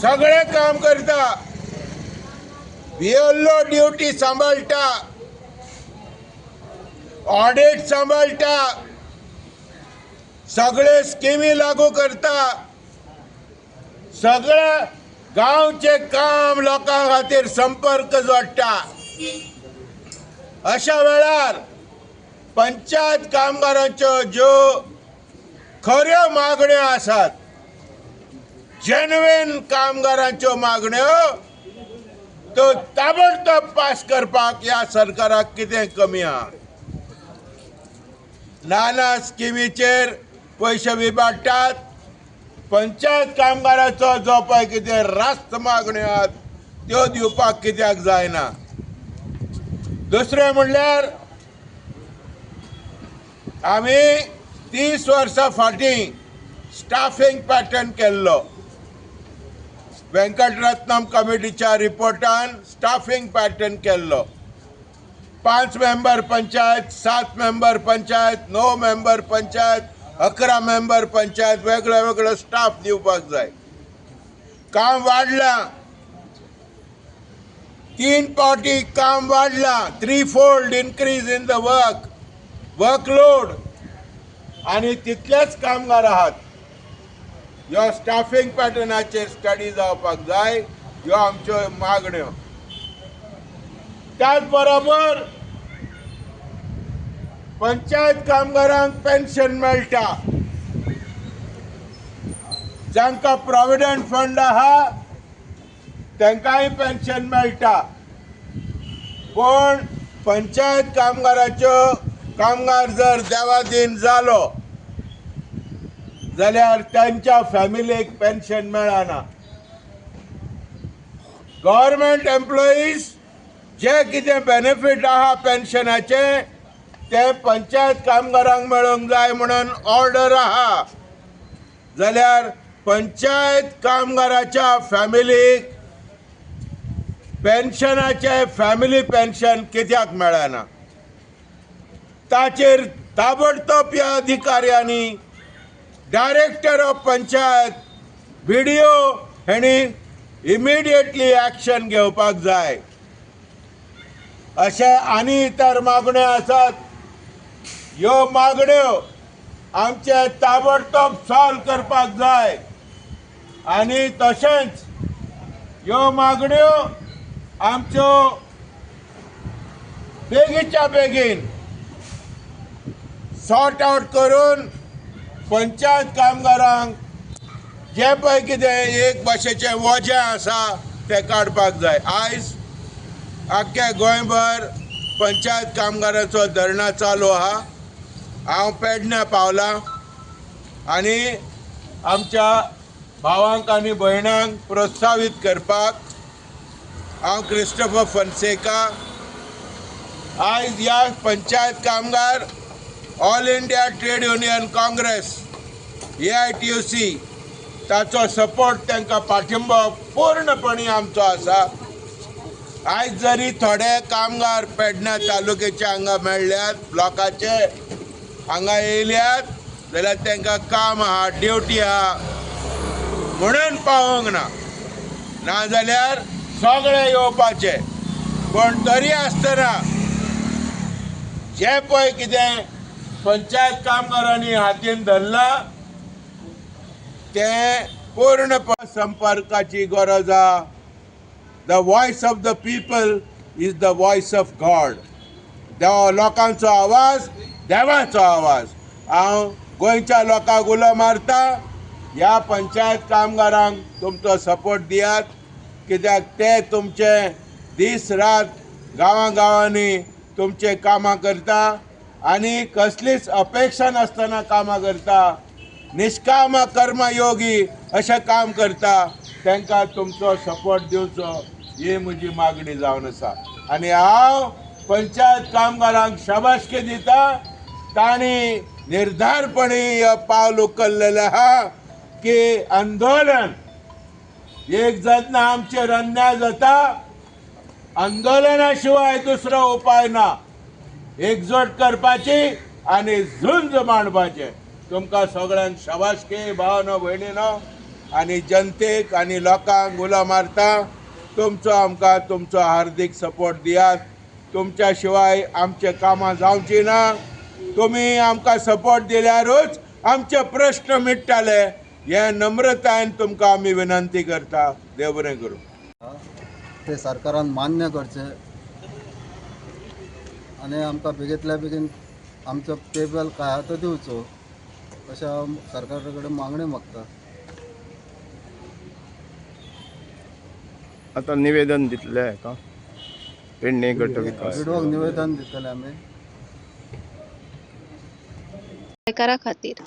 सगळे काम करता, बीएलओ ड्युटी सांभाळटा, ऑडिट सांभाळटा, सगळे स्कीमी लागू करता, सगळे गांवचे काम लोकां खातीर संपर्क जोडटा। अशा वेळार पंचायत कामगारांच्यो ज्यो खऱ्यो मागण्यो आसात, जेन्युइन कामगारांच्यो मागण्यो, तो ताबडतोब पास करपाक ह्या सरकाराक कितें कमी आहा? नाना स्किमीचेर पैसे विभागतात, पंचायत कामगाराचो जो पळय कितें रास्त मागण्यो आहात त्यो दिवपाक कित्याक जायना? दुसरें म्हणल्यार आमी 30 वर्सां फाटीं स्टाफिंग पॅटर्न केल्लो। वेंकटरत्नम कमिटीच्या रिपोर्टान स्टाफिंग पॅटर्न केल्लो। 5 member panchayat, 7 member panchayat, 9 member panchayat, 11 member panchayat, वेगळो वेगळो स्टाफ दिवपाक जाय। काम वाडलां, 3 पावटी काम वाडलां, 3-fold increase in the workload, आनी तितलेच कामगार आहात। ह्यो स्टाफिंग पॅटर्नाचेर स्टडी जावपाक जाय, ह्यो आमच्यो मागण्यो। त्याच बरोबर पंचायत कामगारांक पेन्शन मेळटा, जांकां प्रॉव्हिडंट फंड आहा तांकांय पेन्शन मेळटा, पण पंचायत कामगार जर देवादीन जालो जाल्यार तांच्या फॅमिलीक पेन्शन मेळना। गव्हर्नमेंट एम्प्लॉईज जे कितें बेनिफीट आहा पेन्शनाचे ते पंचायत कामगारांक मेळोंक जाय म्हणून ऑर्डर आहा, जाल्यार पंचायत कामगाराच्या फॅमिलीक पेन्शनाचे फॅमिली पेन्शन कित्याक मेळना? ताचेर ताबडतोब ह्या अधिकाऱ्यांनी, डायरेक्टर ऑफ पंचायत, BDO हेणी इमिडिएटली एक्शन घेवपाक जाय। अशे आनी इतर मागण्यो आसात, ह्यो मागण्यो आमचे ताबडतोब सॉल्व करपाक जाय, आनी तशेंच ह्यो मागण्यो आमच्यो बेगीच्या बेगीन सॉर्ट आउट करून पंचायत कामगारांक जे पळय कितें एक भाशेचें वजें आसा तें काडपाक जाय। आयज आख्खे गोंयभर पंचायत कामगारांचो धरणा चालू आहा। हांव पेडण्यां पावलां आनी आमच्या भावांक आनी भयणांक प्रोत्साहीत करपाक हांव क्रिस्टोफर फॉन्सेका आयज ह्या पंचायत कामगार all India trade union Congress AITUC ताचो सपोर्ट तांकां पाठिंबो पूर्णपणी आमचो आसा। आयज जरी थोडे कामगार पेडण्यां तालुक्याचे हांगा मेळ्ळ्यात, ब्लॉकाचे हांगा येयल्यात, जाल्यार तांकां काम आहा, ड्युटी आहा म्हणून पावोंक ना, नाजाल्यार सगळे येवपाचे। पण तरी आसतना जे पळय कितें पंचायत कामगारांनी हातीन धरलां तें पूर्णपणे संपर्काची गरज आहा। The voice of the people is the voice of God. लोकांचो आवाज देवाचो आवाज। हांव गोंयच्या लोकांक उलो मारता, ह्या पंचायत कामगारांक तुमचो सपोर्ट दियात, कित्याक ते तुमचे दीस रात गांवांनी तुमचे कामां करता आनी कसलीच अपेक्षा नासतना कामां करता, निष्काम कर्मयोगी अशें काम करता। तांकां तुमचो सपोर्ट दिवचो ही म्हजी मागणी जावन आसा। आनी हांव पंचायत कामगारांक शाबासकी दिता, तांणी निर्धारपणी हो पावल उखल्लेलें आहा की आंदोलन एक जेन्ना आमचेर अन्याय जाता, आंदोलना शिवाय दुसरो उपाय ना। एकजूट करपाची आनी झुंज मांडपाचें। तुमकां सगळ्यांक शाबासकी भावनो भयणीनो। आनी जनतेक आनी लोकांक उलो मारता तुमचो हार्दिक सपोर्ट दियात. तुमच्या शिवाय आमचे कामां जावची ना. तुम्ही आमकां सपोर्ट दिल्यारूच आमचे प्रश्न मिटताले. हे नम्रतायेन तुमकां आमी विनंती करता. देव बरें करूं. ते सरकारान मान्य करचे आनी आमकां बेगींतल्या बेगीन आमचो पे बिल काय आहा तो दिवचो अशें हांव सरकारा कडेन मागणी मागता. आता निवेदन दितले हाका पेडणे गट विकास विडोवक निवेदन दितले आमी गोंयकारा खातीर